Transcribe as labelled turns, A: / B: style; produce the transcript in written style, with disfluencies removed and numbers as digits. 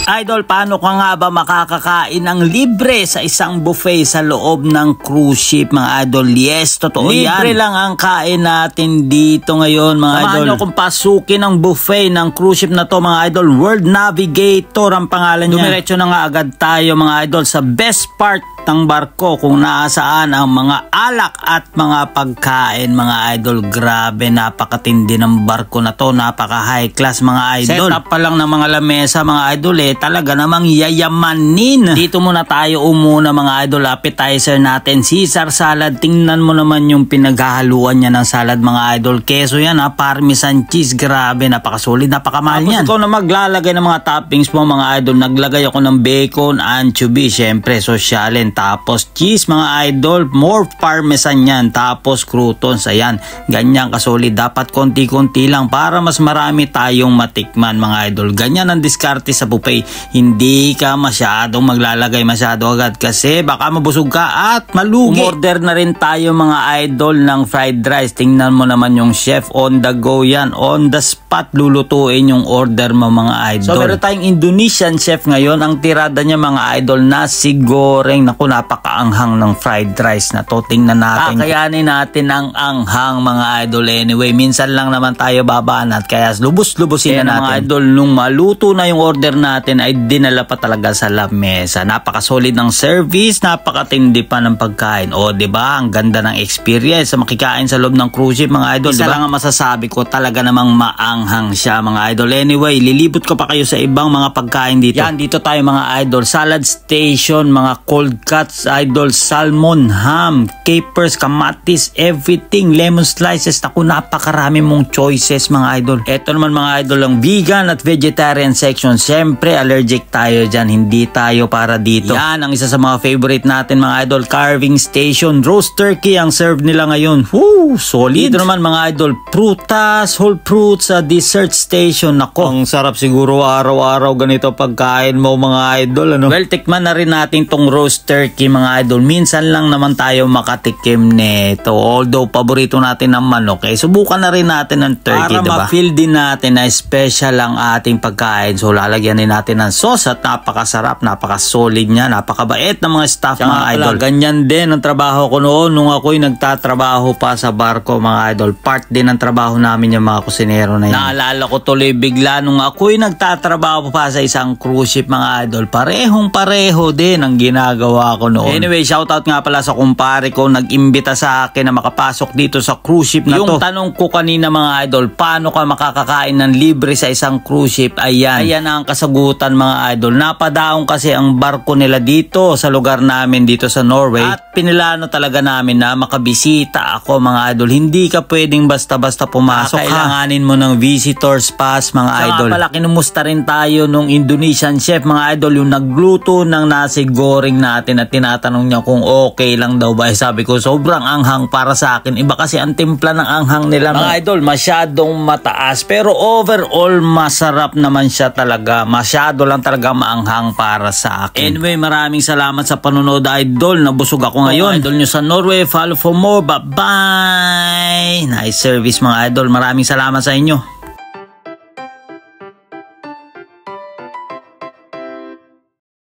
A: Idol, paano ka nga ba makakakain ng libre sa isang buffet sa loob ng cruise ship, mga idol? Yes, totoo yan. Libre lang ang kain natin dito ngayon, mga idol. Samahan nyo kung pasukin ang buffet ng cruise ship na to, mga idol. World Navigator ang pangalan niya. Dumiretso na nga agad tayo, mga idol, sa best part ng barko kung nasaan ang mga alak at mga pagkain, mga idol. Grabe, napakatindi ng barko na to, napaka high class, mga idol. Set up pa lang ng mga lamesa, mga idol, talaga namang yayamanin. Dito muna tayo umuna, mga idol. Appetizer natin, Caesar salad. Tingnan mo naman yung pinaghahaluan niya ng salad, mga idol. Keso yan, parmesan cheese. Grabe, napakasulit, napakamahal yan. Tapos ikaw na maglalagay ng mga toppings mo, mga idol. Naglagay ako ng bacon, anchovy, syempre sosyalen. Tapos cheese, mga idol, more parmesan yan. Tapos croutons, ayan. Ganyan kasolid. Dapat konti-konti lang para mas marami tayong matikman, mga idol. Ganyan ang diskarte sa buffet. Hindi ka masyadong maglalagay masyado agad kasi baka mabusog ka at malugi. Umorder na rin tayo, mga idol, ng fried rice. Tingnan mo naman yung chef, on the go yan. On the spot lulutuin yung order mo, mga idol. So meron tayong Indonesian chef ngayon. Ang tirada niya, mga idol, nasi goreng. Naku, napakaanghang ng fried rice na to. Tingnan natin. Kakayanin natin ang anghang, mga idol. Anyway, minsan lang naman tayo babanat kaya lubos-lubosin na natin. Mga idol, nung maluto na yung order natin ay dinala pa talaga sa lamesa. Napaka-solid ng service, napakatindi pa ng pagkain. O, diba? Ang ganda ng experience sa makikain sa loob ng cruise ship, mga idol. Isa diba? Lang ang masasabi ko, talaga namang maanghang siya, mga idol. Anyway, lilibot ko pa kayo sa ibang mga pagkain dito. Yan, dito tayo, mga idol. Salad station, mga cold cuts, idol, salmon, ham, capers, kamatis, everything, lemon slices. Naku, napakarami mong choices, mga idol. Ito naman, mga idol, ang vegan at vegetarian section. Siyempre, allergic tayo dyan. Hindi tayo para dito. Yan, ang isa sa mga favorite natin, mga idol. Carving station, roast turkey ang serve nila ngayon. Woo, solid. Dito naman, mga idol, prutas, whole fruits, dessert station. Nako, ang sarap siguro araw-araw ganito pagkain mo, mga idol. Ano? Well, tikman na rin natin tong roast turkey, mga idol. Minsan lang naman tayo makatikim nito. Although, paborito natin ang manok, subukan na rin natin ng turkey, para diba? Ma-feel din natin na special ang ating pagkain. So, lalagyan din natin ng sauce at napakasarap, napakasolid niya, napakabait ng mga staff, mga idol. Ganyan din ang trabaho ko noon nung ako'y nagtatrabaho pa sa barko, mga idol. Part din ng trabaho namin yung mga kusinero na yan. Naalala ko tuloy bigla nung ako'y nagtatrabaho pa sa isang cruise ship, mga idol. Parehong-pareho din ang ginagawa ko noon. Anyway, shoutout nga pala sa kumpare ko, nag-imbita sa akin na makapasok dito sa cruise ship na to. Yung tanong ko kanina, mga idol, paano ka makakakain ng libre sa isang cruise ship? Ayan ang kasagutan, mga idol. Napadaong kasi ang barko nila dito sa lugar namin dito sa Norway at pinilano talaga namin na makabisita ako, mga idol. Hindi ka pwedeng basta-basta pumasok. Kailanganin mo ng visitors pass, mga idol. Pala, kinumusta rin tayo nung Indonesian chef, mga idol, yung nagluto ng nasi goreng natin at tinatanong niya kung okay lang daw ba. Sabi ko, sobrang anghang para sa akin. Iba kasi ang timpla ng anghang nila, mga idol. Masyadong mataas pero overall masarap naman siya talaga. Masyado lang talaga maanghang para sa akin. Anyway, maraming salamat sa panonood, idol. Nabusog ako ngayon. Idol nyo sa Norway. Follow for more. Bye-bye. Nice service, mga idol. Maraming salamat sa inyo.